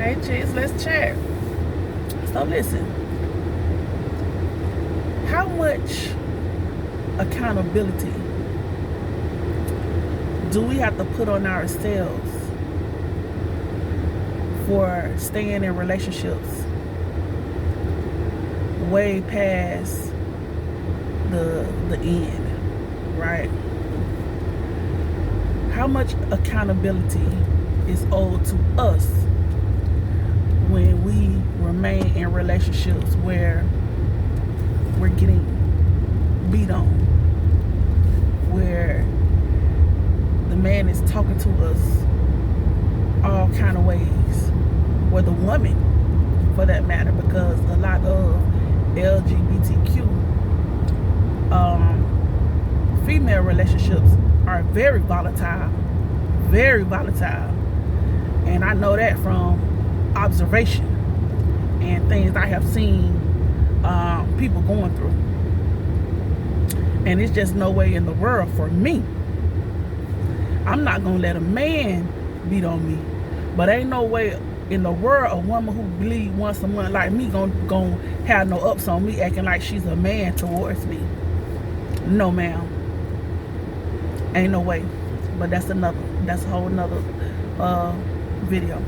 Hey, chicks, let's chat. So listen, how much accountability do we have to put on ourselves for staying in relationships way past the end, right? How much accountability is owed to us when we remain in relationships where we're getting beat on, where the man is talking to us all kind of ways, or the woman for that matter, because a lot of LGBTQ female relationships are very volatile, and I know that from observation and things I have seen people going through. And it's just no way in the world for me. I'm not gonna let a man beat on me, but ain't no way in the world a woman who bleed once a month like me gonna have no ups on me acting like she's a man towards me. No, ma'am. Ain't no way. But that's a whole nother video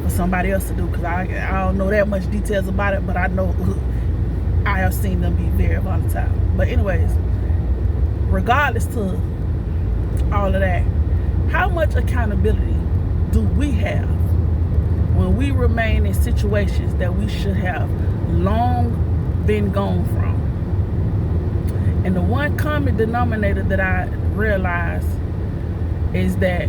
for somebody else to do, because I don't know that much details about it, but I know I have seen them be very volatile. But anyways, regardless to all of that, how much accountability do we have when we remain in situations that we should have long been gone from? And the one common denominator that I realize is that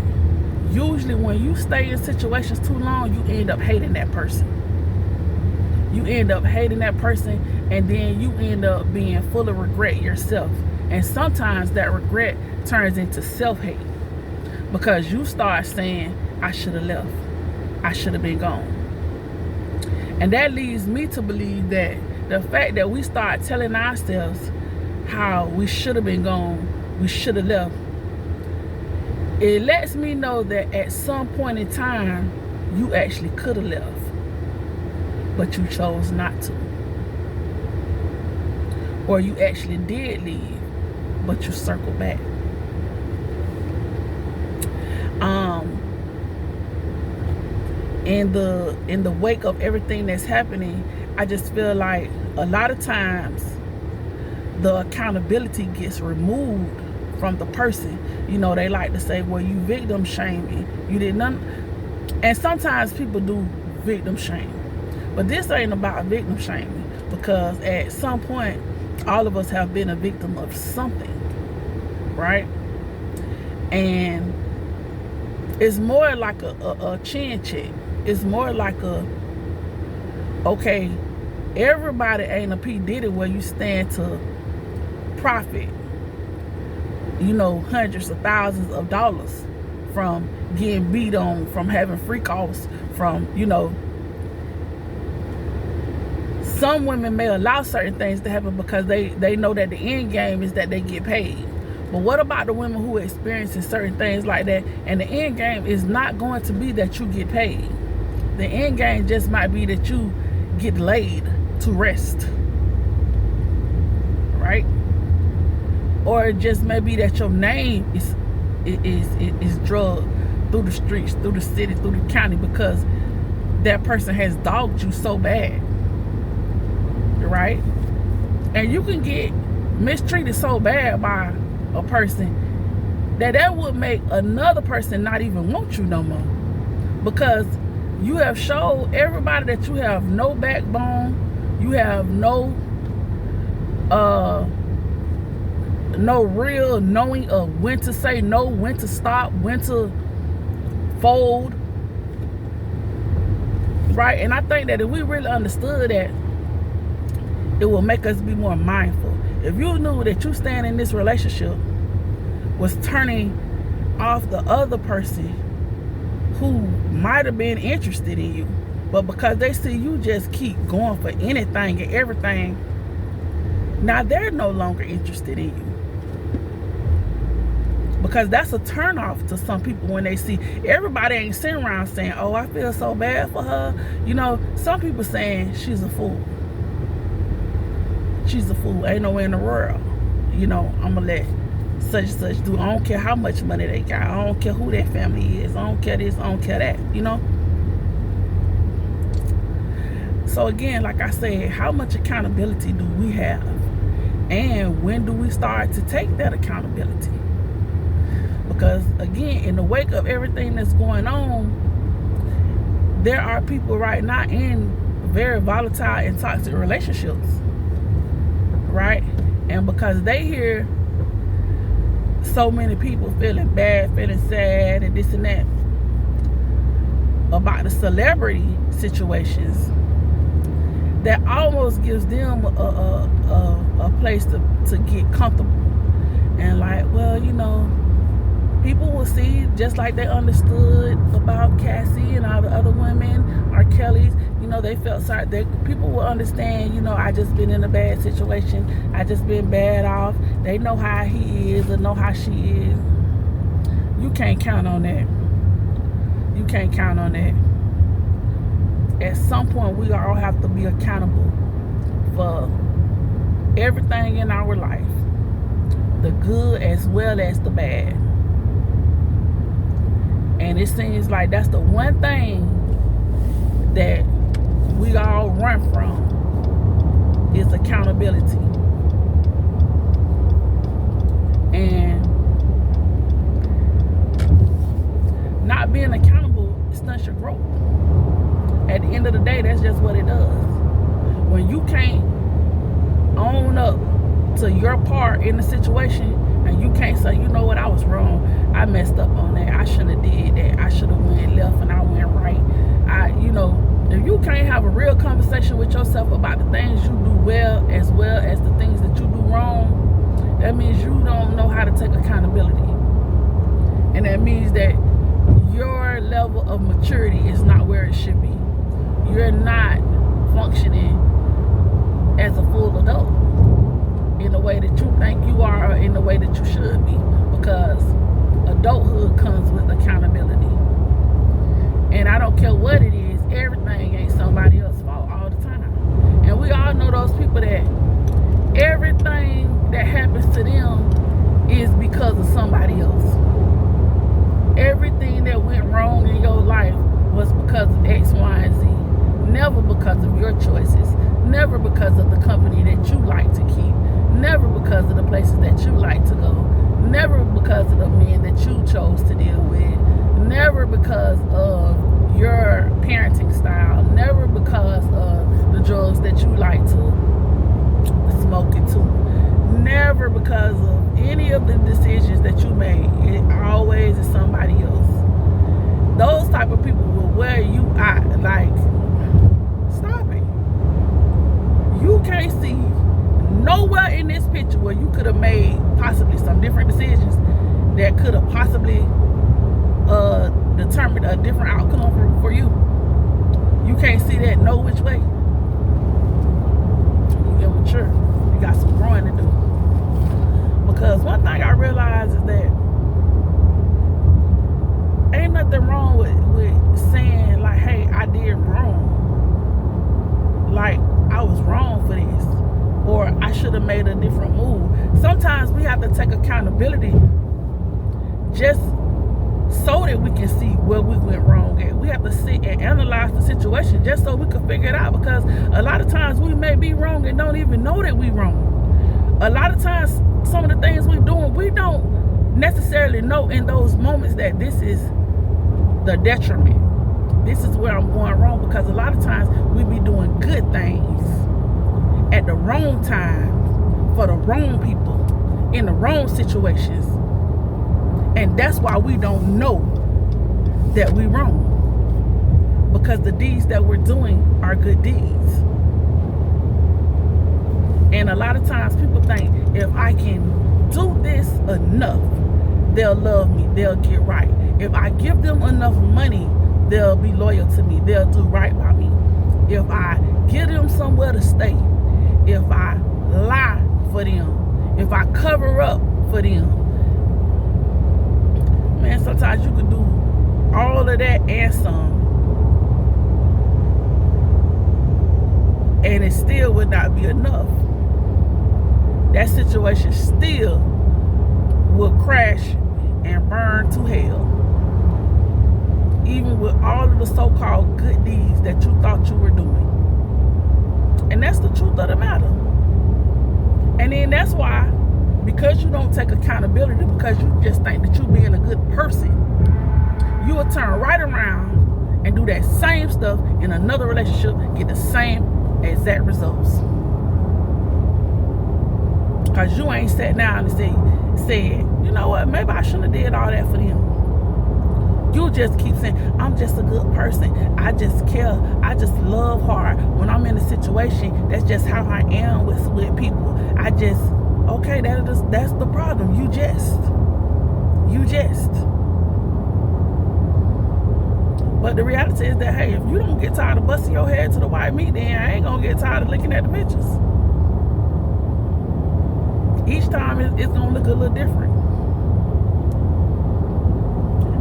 usually when you stay in situations too long, you end up hating that person. You end up hating that person, and then you end up being full of regret yourself. And sometimes that regret turns into self-hate, because you start saying, I should have left. I should have been gone. And that leads me to believe that the fact that we start telling ourselves how we should have been gone, we should have left, it lets me know that at some point in time, you actually could have left, but you chose not to. Or you actually did leave, but you circled back. In the wake of everything that's happening, I just feel like a lot of times the accountability gets removed from the person. You know, they like to say, well, you victim shaming, you did nothing. And sometimes people do victim shame, but this ain't about victim shaming, because at some point all of us have been a victim of something, right? And it's more like a chin check. It's more like okay, everybody ain't a P. Diddy where you stand to profit, you know, hundreds of thousands of dollars from getting beat on, from having freak offs, from, you know, some women may allow certain things to happen because they know that the end game is that they get paid. But what about the women who are experiencing certain things like that, and the end game is not going to be that you get paid? The end game just might be that you get laid to rest, right? Or it just may be that your name is drugged through the streets, through the city, through the county, because that person has dogged you so bad, right? And you can get mistreated so bad by a person that would make another person not even want you no more, because you have showed everybody that you have no backbone, you have no real knowing of when to say no, when to stop, when to fold, right? And I think that if we really understood that, it will make us be more mindful. If you knew that you staying in this relationship was turning off the other person who might have been interested in you, but because they see you just keep going for anything and everything, now they're no longer interested in you. Because that's a turnoff to some people when they see. Everybody ain't sitting around saying, oh, I feel so bad for her. You know, some people saying she's a fool. She's a fool. Ain't no way in the world, you know, I'm gonna let such and such do. I don't care how much money they got. I don't care who their family is. I don't care this, I don't care that, you know. So again, like I said, how much accountability do we have? And when do we start to take that accountability? Because again, in the wake of everything that's going on, there are people right now in very volatile and toxic relationships, right? And because they hear so many people feeling bad, feeling sad, and this and that about the celebrity situations, that almost gives them a place to get comfortable. And like, well, you know, people will see, just like they understood about Cassie and all the other women, or Kelly's, you know, they felt sorry. People will understand, you know, I just been in a bad situation. I just been bad off. They know how he is or know how she is. You can't count on that. You can't count on that. At some point, we all have to be accountable for everything in our life, the good as well as the bad. And it seems like that's the one thing that we all run from, is accountability. And not being accountable stunts your growth. At the end of the day, that's just what it does. When you can't own up to your part in the situation, and you can't say, you know what, I was wrong, I messed up on that, I should have did that, I should have went left and I went right. You know, if you can't have a real conversation with yourself about the things you do well as the things that you do wrong, that means you don't know how to take accountability. And that means that your level of maturity is not where it should be. You're not functioning as a full adult in the way that you think you are, or in the way that you should be, because adulthood comes with accountability. And I don't care what it is, everything ain't somebody else's fault all the time. And we all know those people that everything that happens to them is because of somebody else. Everything that went wrong in your life was because of X, Y, and Z. Never because of your choices. Never because of the company that you like to keep. Never because of the places that you like to go. Never because of the men that you chose to deal with. Never because of your parenting style. Never because of the drugs that you like to smoke into. Never because of any of the decisions that you made. It always is somebody else. Those type of people will wear you out. Like, stop it. You can't see nowhere in this picture where you could have made possibly some different decisions that could have possibly determined a different outcome for you. You can't see that no which way. You get mature. You got some growing to do. Because one thing I realize is that ain't nothing wrong with saying like, hey, I did wrong. Like, I was wrong for this. Or I should have made a different move. Sometimes we have to take accountability just so that we can see where we went wrong at. We have to sit and analyze the situation just so we can figure it out. Because a lot of times we may be wrong and don't even know that we wrong. A lot of times, some of the things we're doing, we don't necessarily know in those moments that this is the detriment. This is where I'm going wrong, because a lot of times we be doing good things at the wrong time for the wrong people in the wrong situations. And that's why we don't know that we're wrong, because the deeds that we're doing are good deeds. And a lot of times people think, if I can do this enough, they'll love me, they'll get right. If I give them enough money, they'll be loyal to me, they'll do right by me. If I give them somewhere to stay, if I lie for them, if I cover up for them, man, sometimes you can do all of that and some, and it still would not be enough. That situation still will crash and burn to hell, even with all of the so-called good deeds that you thought you were doing. And that's the truth of the matter. And then that's why, because you don't take accountability, because you just think that you being a good person, you will turn right around and do that same stuff in another relationship, get the same exact results. Because you ain't sat down and said, you know what, maybe I shouldn't have did all that for them. You just keep saying, I'm just a good person. I just care. I just love hard. When I'm in a situation, that's just how I am with people. I just, okay, that's the problem. You just. But the reality is that, hey, if you don't get tired of busting your head to the white meat, then I ain't going to get tired of looking at the pictures. Each time it's going to look a little different.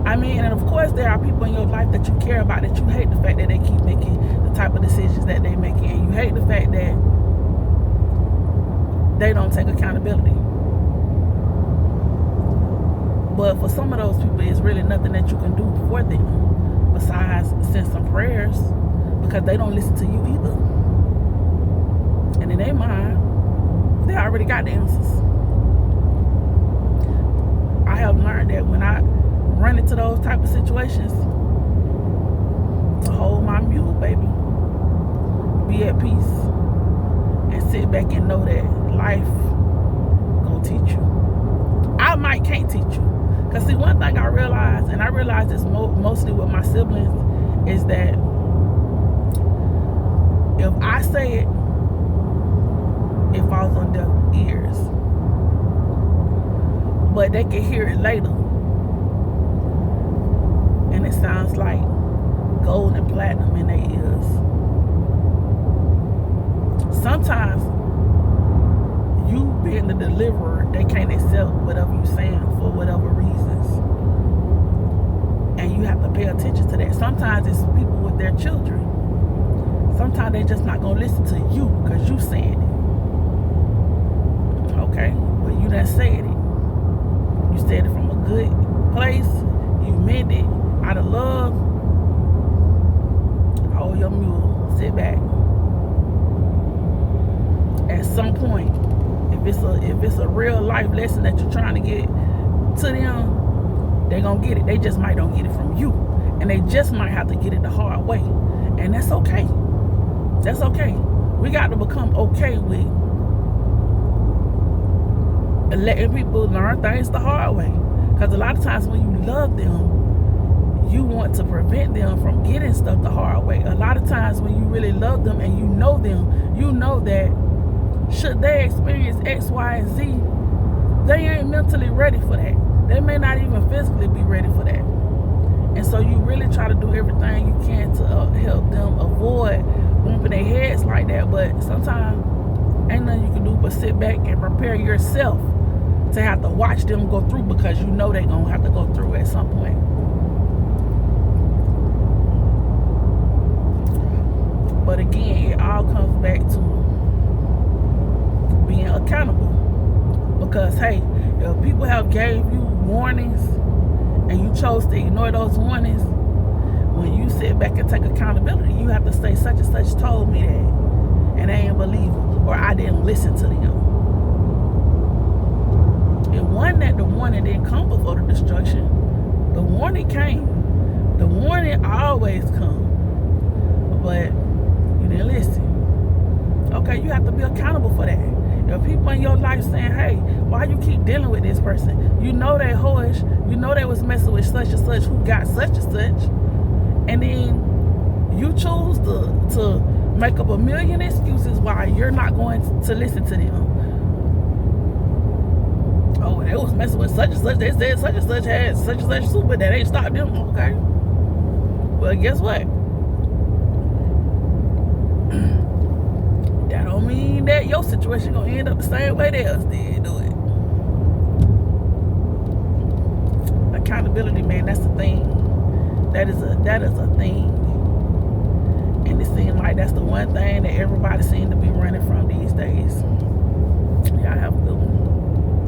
I mean, and of course there are people in your life that you care about, that you hate the fact that they keep making the type of decisions that they making, and you hate the fact that they don't take accountability. But for some of those people, it's really nothing that you can do for them besides send some prayers, because they don't listen to you either. And in their mind, they already got the answers. I have learned that when I run into those type of situations, to hold my mule, baby, be at peace, and sit back and know that life gonna teach you. I can't teach you, because see, one thing I realized, and I realized this mostly with my siblings, is that if I say it, it falls on deaf ears, but they can hear it later, and it sounds like gold and platinum in their ears. Sometimes you being the deliverer, they can't accept whatever you're saying for whatever reasons, and you have to pay attention to that. Sometimes it's people with their children. Sometimes they just not gonna listen to you because you saying it. Okay, but you done said it. You said it from a good place. You meant it out of love. Hold your mule. Sit back. At some point, if it's a real life lesson that you're trying to get to them, they gonna get it. They just might don't get it from you, and they just might have to get it the hard way, and that's okay. That's okay. We got to become okay with letting people learn things the hard way, because a lot of times when you love them, you want to prevent them from getting stuff the hard way. A lot of times when you really love them and you know them, you know that should they experience X, Y, and Z, they ain't mentally ready for that. They may not even physically be ready for that. And so you really try to do everything you can to help them avoid bumping their heads like that. But sometimes ain't nothing you can do but sit back and prepare yourself to have to watch them go through, because you know they're going to have to go through at some point. But again, it all comes back to being accountable. Because, hey, if people have gave you warnings and you chose to ignore those warnings, when you sit back and take accountability, you have to say such and such told me that, and I ain't believe them, or I didn't listen to them. It wasn't that the warning didn't come before the destruction. The warning came. The warning always comes. But you didn't listen. Okay, you have to be accountable for that. If people in your life saying, hey, why you keep dealing with this person? You know they hoish. You know they was messing with such and such who got such and such. And then you choose to make up a million excuses why you're not going to listen to them. Oh, they was messing with such and such. They said such and such had such and such soup, but that ain't stopped them. Okay. Well, guess what? That don't mean that your situation gonna end up the same way theirs did, do it? accountability, man, that's a thing. That is a thing. And it seems like that's the one thing that everybody seems to